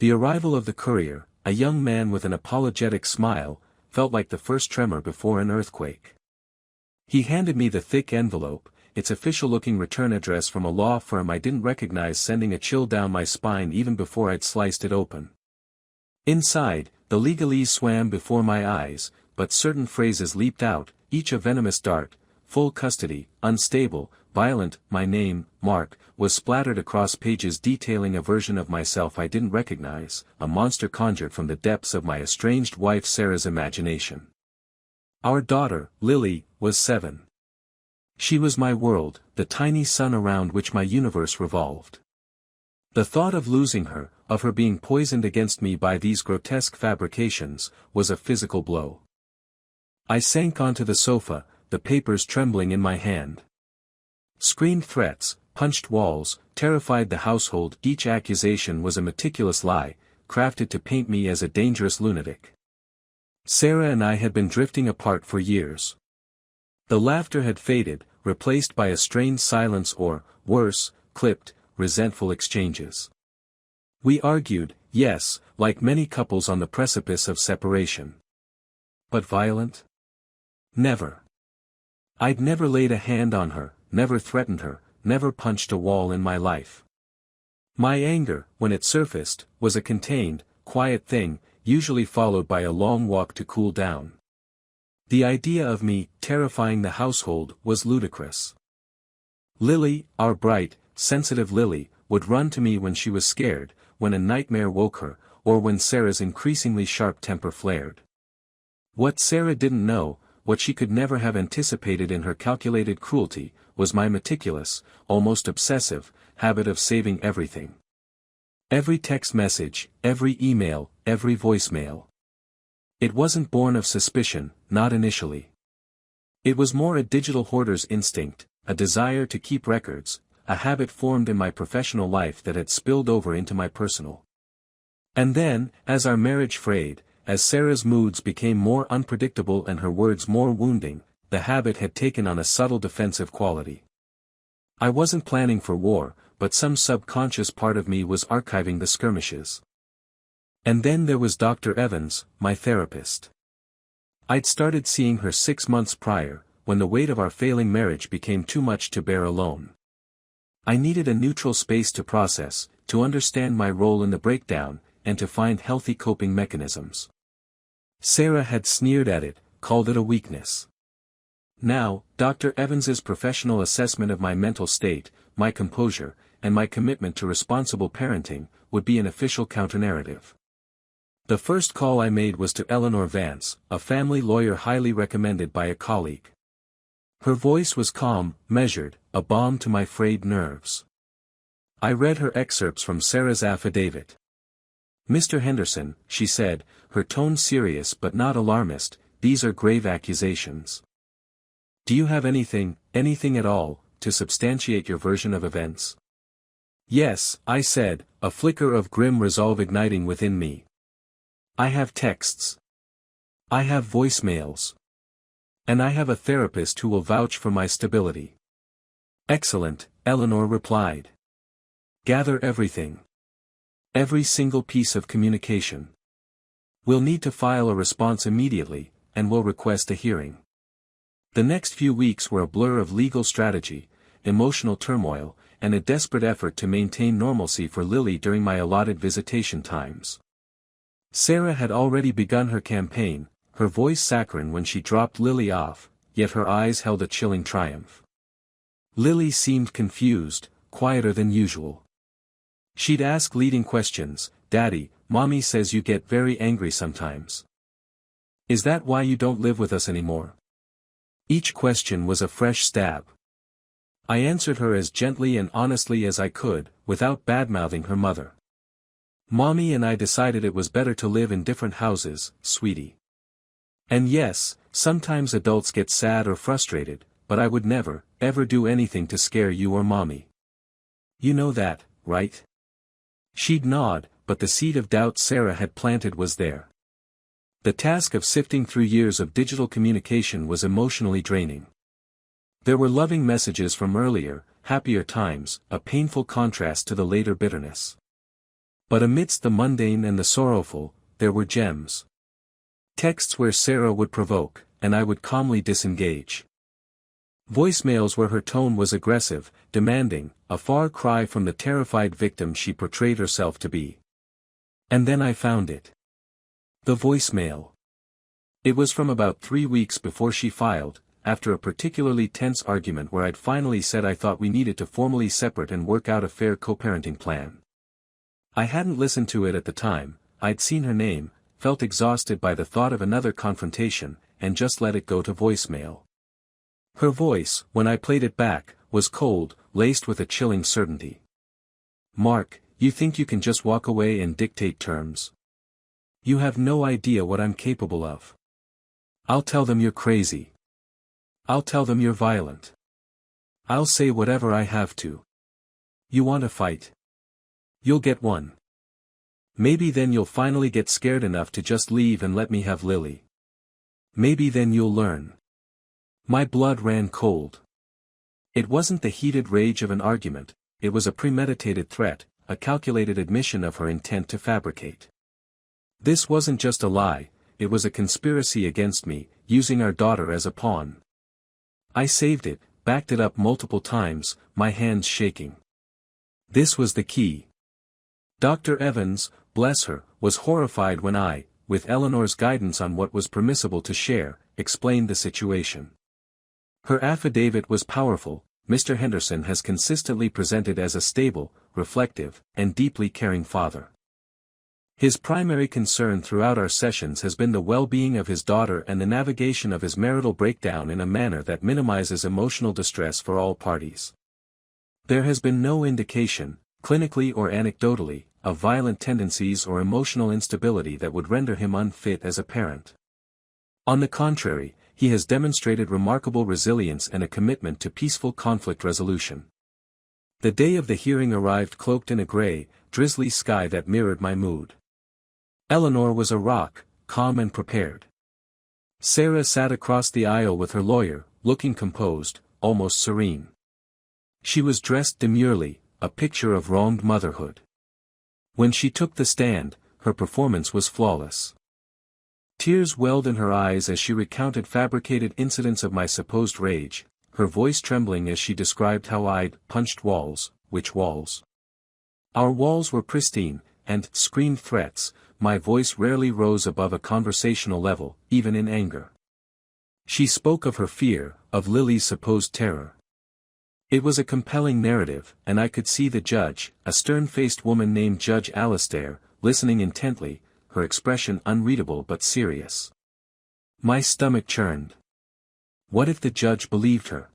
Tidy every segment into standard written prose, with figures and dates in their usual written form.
The arrival of the courier, a young man with an apologetic smile, felt like the first tremor before an earthquake. He handed me the thick envelope, its official-looking return address from a law firm I didn't recognize, sending a chill down my spine even before I'd sliced it open. Inside, the legalese swam before my eyes, but certain phrases leaped out, each a venomous dart. Full custody, unstable, violent. My name, Mark, was splattered across pages detailing a version of myself I didn't recognize, a monster conjured from the depths of my estranged wife Sarah's imagination. Our daughter, Lily, was 7. She was my world, the tiny sun around which my universe revolved. The thought of losing her, of her being poisoned against me by these grotesque fabrications, was a physical blow. I sank onto the sofa, the papers trembling in my hand. Screamed threats, punched walls, terrified the household. Each accusation was a meticulous lie, crafted to paint me as a dangerous lunatic. Sarah and I had been drifting apart for years. The laughter had faded, replaced by a strained silence or, worse, clipped, resentful exchanges. We argued, yes, like many couples on the precipice of separation. But violent? Never. I'd never laid a hand on her, never threatened her, never punched a wall in my life. My anger, when it surfaced, was a contained, quiet thing, usually followed by a long walk to cool down. The idea of me terrifying the household was ludicrous. Lily, our bright, sensitive Lily, would run to me when she was scared, when a nightmare woke her, or when Sarah's increasingly sharp temper flared. What Sarah didn't know, what she could never have anticipated in her calculated cruelty, was my meticulous, almost obsessive, habit of saving everything. Every text message, every email, every voicemail. It wasn't born of suspicion, not initially. It was more a digital hoarder's instinct, a desire to keep records, a habit formed in my professional life that had spilled over into my personal. And then, as our marriage frayed, as Sarah's moods became more unpredictable and her words more wounding, the habit had taken on a subtle defensive quality. I wasn't planning for war, but some subconscious part of me was archiving the skirmishes. And then there was Dr. Evans, my therapist. I'd started seeing her 6 months prior, when the weight of our failing marriage became too much to bear alone. I needed a neutral space to process, to understand my role in the breakdown, and to find healthy coping mechanisms. Sarah had sneered at it, called it a weakness. Now, Dr. Evans's professional assessment of my mental state, my composure, and my commitment to responsible parenting, would be an official counternarrative. The first call I made was to Eleanor Vance, a family lawyer highly recommended by a colleague. Her voice was calm, measured, a balm to my frayed nerves. I read her excerpts from Sarah's affidavit. "Mr. Henderson," she said, her tone serious but not alarmist, "these are grave accusations. Do you have anything at all, to substantiate your version of events?" "Yes," I said, a flicker of grim resolve igniting within me. "I have texts. I have voicemails. And I have a therapist who will vouch for my stability." "Excellent," Eleanor replied. "Gather everything. Every single piece of communication. We'll need to file a response immediately, and we'll request a hearing." The next few weeks were a blur of legal strategy, emotional turmoil, and a desperate effort to maintain normalcy for Lily during my allotted visitation times. Sarah had already begun her campaign, her voice saccharine when she dropped Lily off, yet her eyes held a chilling triumph. Lily seemed confused, quieter than usual. She'd ask leading questions. "Daddy, Mommy says you get very angry sometimes. Is that why you don't live with us anymore?" Each question was a fresh stab. I answered her as gently and honestly as I could, without badmouthing her mother. "Mommy and I decided it was better to live in different houses, sweetie. And yes, sometimes adults get sad or frustrated, but I would never, ever do anything to scare you or Mommy. You know that, right?" She'd nod, but the seed of doubt Sarah had planted was there. The task of sifting through years of digital communication was emotionally draining. There were loving messages from earlier, happier times, a painful contrast to the later bitterness. But amidst the mundane and the sorrowful, there were gems. Texts where Sarah would provoke, and I would calmly disengage. Voicemails where her tone was aggressive, demanding, a far cry from the terrified victim she portrayed herself to be. And then I found it. The voicemail. It was from about 3 weeks before she filed, after a particularly tense argument where I'd finally said I thought we needed to formally separate and work out a fair co-parenting plan. I hadn't listened to it at the time, I'd seen her name, felt exhausted by the thought of another confrontation, and just let it go to voicemail. Her voice, when I played it back, was cold, laced with a chilling certainty. "Mark, you think you can just walk away and dictate terms? You have no idea what I'm capable of. I'll tell them you're crazy. I'll tell them you're violent. I'll say whatever I have to. You want a fight? You'll get one. Maybe then you'll finally get scared enough to just leave and let me have Lily. Maybe then you'll learn." My blood ran cold. It wasn't the heated rage of an argument, it was a premeditated threat, a calculated admission of her intent to fabricate. This wasn't just a lie, it was a conspiracy against me, using our daughter as a pawn. I saved it, backed it up multiple times, my hands shaking. This was the key. Dr. Evans, bless her, was horrified when I, with Eleanor's guidance on what was permissible to share, explained the situation. Her affidavit was powerful. Mr. Henderson has consistently presented as a stable, reflective, and deeply caring father. His primary concern throughout our sessions has been the well-being of his daughter and the navigation of his marital breakdown in a manner that minimizes emotional distress for all parties. There has been no indication, clinically or anecdotally, of violent tendencies or emotional instability that would render him unfit as a parent. On the contrary, he has demonstrated remarkable resilience and a commitment to peaceful conflict resolution. The day of the hearing arrived cloaked in a gray, drizzly sky that mirrored my mood. Eleanor was a rock, calm and prepared. Sarah sat across the aisle with her lawyer, looking composed, almost serene. She was dressed demurely, a picture of wronged motherhood. When she took the stand, her performance was flawless. Tears welled in her eyes as she recounted fabricated incidents of my supposed rage, her voice trembling as she described how I'd punched walls. Which walls? Our walls were pristine, and screamed threats. My voice rarely rose above a conversational level, even in anger. She spoke of her fear, of Lily's supposed terror. It was a compelling narrative, and I could see the judge, a stern-faced woman named Judge Alastair, listening intently, her expression unreadable but serious. My stomach churned. What if the judge believed her?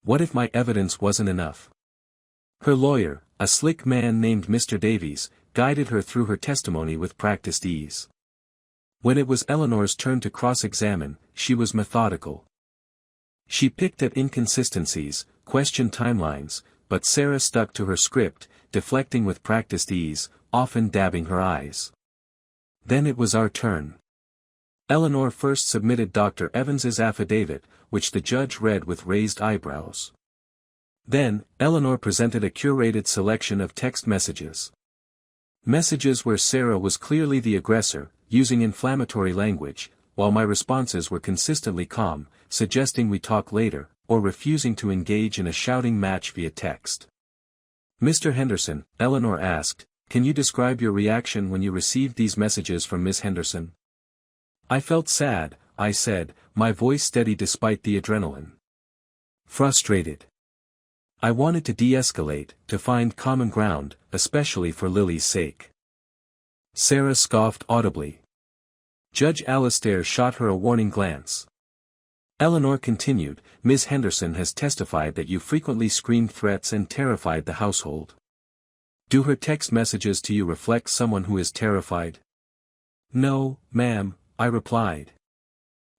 What if my evidence wasn't enough? Her lawyer, a slick man named Mr. Davies, guided her through her testimony with practiced ease. When it was Eleanor's turn to cross-examine, she was methodical. She picked at inconsistencies, questioned timelines, but Sarah stuck to her script, deflecting with practiced ease, often dabbing her eyes. Then it was our turn. Eleanor first submitted Dr. Evans's affidavit, which the judge read with raised eyebrows. Then, Eleanor presented a curated selection of text messages. Messages where Sarah was clearly the aggressor, using inflammatory language, while my responses were consistently calm, suggesting we talk later, or refusing to engage in a shouting match via text. "Mr. Henderson," Eleanor asked, "can you describe your reaction when you received these messages from Miss Henderson?" "I felt sad," I said, my voice steady despite the adrenaline. "Frustrated. I wanted to de-escalate, to find common ground, especially for Lily's sake." Sarah scoffed audibly. Judge Alastair shot her a warning glance. Eleanor continued, "Miss Henderson has testified that you frequently screamed threats and terrified the household. Do her text messages to you reflect someone who is terrified?" "No, ma'am," I replied.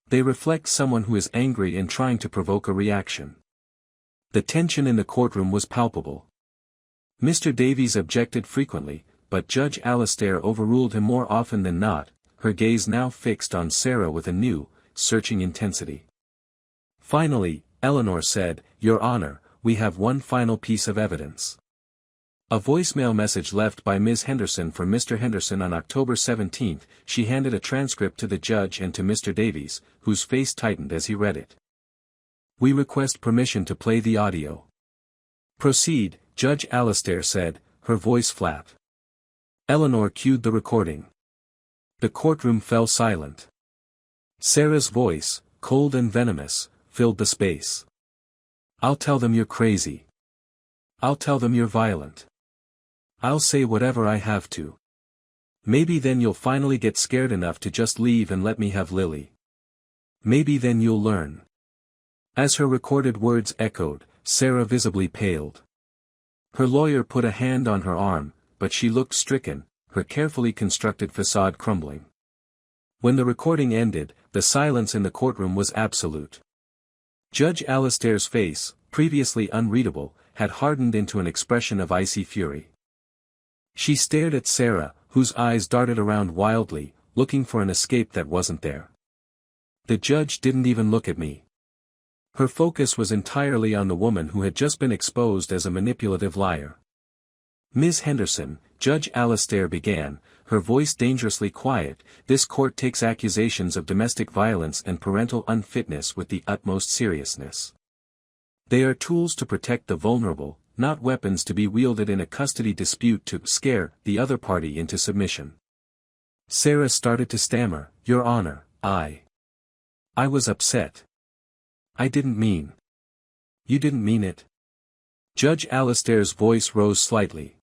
"They reflect someone who is angry and trying to provoke a reaction." The tension in the courtroom was palpable. Mr. Davies objected frequently, but Judge Alastair overruled him more often than not, her gaze now fixed on Sarah with a new, searching intensity. Finally, Eleanor said, "Your Honor, we have one final piece of evidence." A voicemail message left by Ms. Henderson for Mr. Henderson on October 17. She handed a transcript to the judge and to Mr. Davies, whose face tightened as he read it. "We request permission to play the audio." "Proceed," Judge Alastair said, her voice flat. Eleanor cued the recording. The courtroom fell silent. Sarah's voice, cold and venomous, filled the space. "I'll tell them you're crazy. I'll tell them you're violent. I'll say whatever I have to. Maybe then you'll finally get scared enough to just leave and let me have Lily. Maybe then you'll learn." As her recorded words echoed, Sarah visibly paled. Her lawyer put a hand on her arm, but she looked stricken, her carefully constructed facade crumbling. When the recording ended, the silence in the courtroom was absolute. Judge Alastair's face, previously unreadable, had hardened into an expression of icy fury. She stared at Sarah, whose eyes darted around wildly, looking for an escape that wasn't there. The judge didn't even look at me. Her focus was entirely on the woman who had just been exposed as a manipulative liar. "Ms. Henderson," Judge Alastair began, her voice dangerously quiet, "this court takes accusations of domestic violence and parental unfitness with the utmost seriousness. They are tools to protect the vulnerable, not weapons to be wielded in a custody dispute to scare the other party into submission." Sarah started to stammer, "Your Honor, I was upset. I didn't mean." "You didn't mean it?" Judge Alastair's voice rose slightly.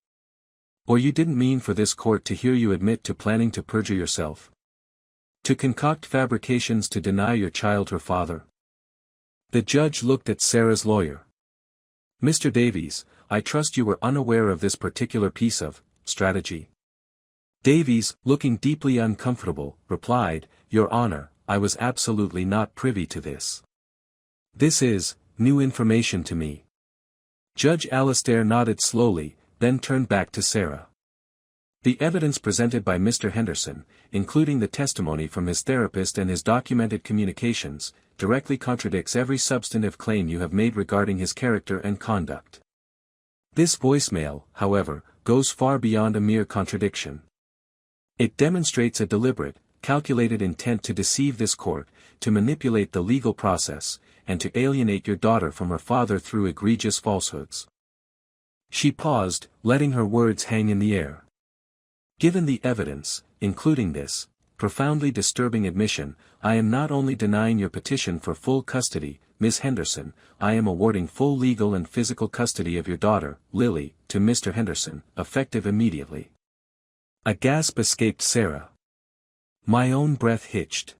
"Or you didn't mean for this court to hear you admit to planning to perjure yourself? To concoct fabrications to deny your child her father?" The judge looked at Sarah's lawyer. "Mr. Davies, I trust you were unaware of this particular piece of strategy." Davies, looking deeply uncomfortable, replied, "Your Honor, I was absolutely not privy to this. This is new information to me." Judge Alastair nodded slowly, then turned back to Sarah. "The evidence presented by Mr. Henderson, including the testimony from his therapist and his documented communications, directly contradicts every substantive claim you have made regarding his character and conduct. This voicemail, however, goes far beyond a mere contradiction. It demonstrates a deliberate, calculated intent to deceive this court, to manipulate the legal process, and to alienate your daughter from her father through egregious falsehoods." She paused, letting her words hang in the air. "Given the evidence, including this profoundly disturbing admission, I am not only denying your petition for full custody, Ms. Henderson, I am awarding full legal and physical custody of your daughter, Lily, to Mr. Henderson, effective immediately." A gasp escaped Sarah. My own breath hitched.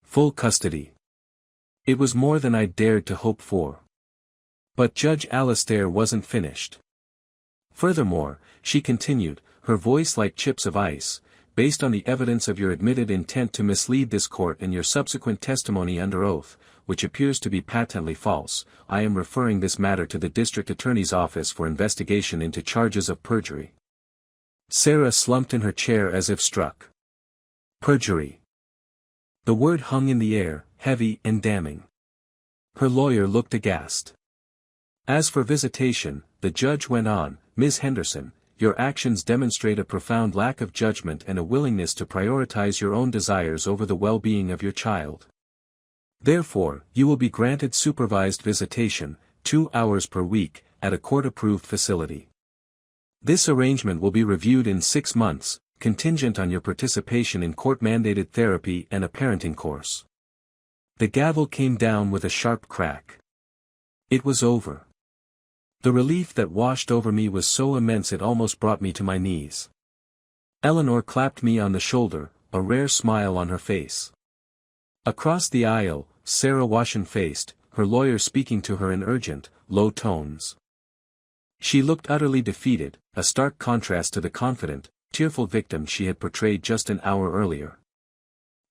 Full custody. It was more than I dared to hope for. But Judge Alastair wasn't finished. "Furthermore," she continued, her voice like chips of ice, "based on the evidence of your admitted intent to mislead this court and your subsequent testimony under oath, which appears to be patently false, I am referring this matter to the District Attorney's Office for investigation into charges of perjury." Sarah slumped in her chair as if struck. Perjury. The word hung in the air, heavy and damning. Her lawyer looked aghast. "As for visitation," the judge went on, "Ms. Henderson, your actions demonstrate a profound lack of judgment and a willingness to prioritize your own desires over the well-being of your child. Therefore, you will be granted supervised visitation, 2 hours per week, at a court-approved facility. This arrangement will be reviewed in 6 months, contingent on your participation in court-mandated therapy and a parenting course." The gavel came down with a sharp crack. It was over. The relief that washed over me was so immense it almost brought me to my knees. Eleanor clapped me on the shoulder, a rare smile on her face. Across the aisle, Sarah washen-faced, her lawyer speaking to her in urgent, low tones. She looked utterly defeated, a stark contrast to the confident, tearful victim she had portrayed just an hour earlier.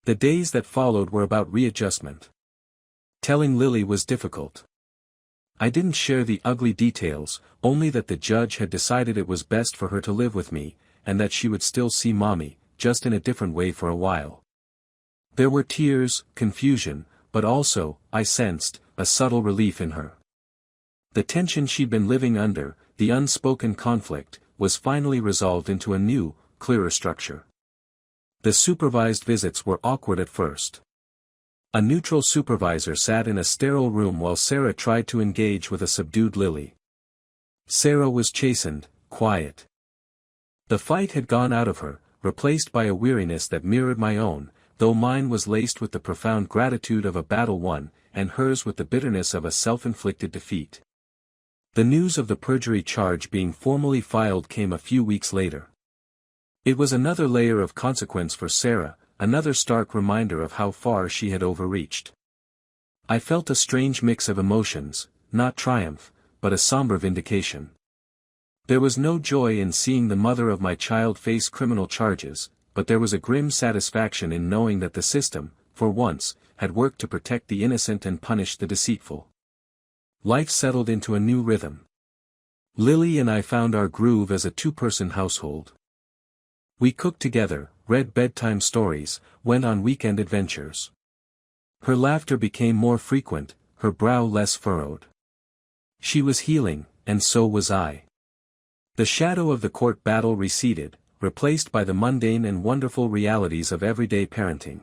The days that followed were about readjustment. Telling Lily was difficult. I didn't share the ugly details, only that the judge had decided it was best for her to live with me, and that she would still see Mommy, just in a different way for a while. There were tears, confusion, but also, I sensed, a subtle relief in her. The tension she'd been living under, the unspoken conflict, was finally resolved into a new, clearer structure. The supervised visits were awkward at first. A neutral supervisor sat in a sterile room while Sarah tried to engage with a subdued Lily. Sarah was chastened, quiet. The fight had gone out of her, replaced by a weariness that mirrored my own, though mine was laced with the profound gratitude of a battle won, and hers with the bitterness of a self-inflicted defeat. The news of the perjury charge being formally filed came a few weeks later. It was another layer of consequence for Sarah, another stark reminder of how far she had overreached. I felt a strange mix of emotions, not triumph, but a somber vindication. There was no joy in seeing the mother of my child face criminal charges, but there was a grim satisfaction in knowing that the system, for once, had worked to protect the innocent and punish the deceitful. Life settled into a new rhythm. Lily and I found our groove as a two-person household. We cooked together, read bedtime stories, went on weekend adventures. Her laughter became more frequent, her brow less furrowed. She was healing, and so was I. The shadow of the court battle receded, replaced by the mundane and wonderful realities of everyday parenting.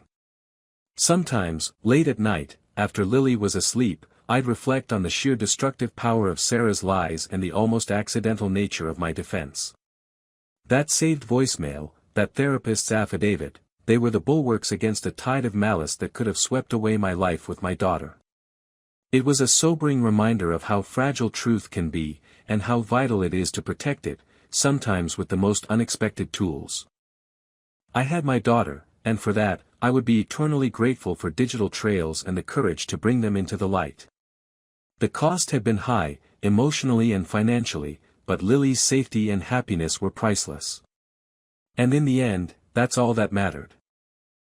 Sometimes, late at night, after Lily was asleep, I'd reflect on the sheer destructive power of Sarah's lies and the almost accidental nature of my defense. That saved voicemail, that therapist's affidavit, they were the bulwarks against a tide of malice that could have swept away my life with my daughter. It was a sobering reminder of how fragile truth can be, and how vital it is to protect it, sometimes with the most unexpected tools. I had my daughter, and for that, I would be eternally grateful for digital trails and the courage to bring them into the light. The cost had been high, emotionally and financially, but Lily's safety and happiness were priceless. And in the end, that's all that mattered.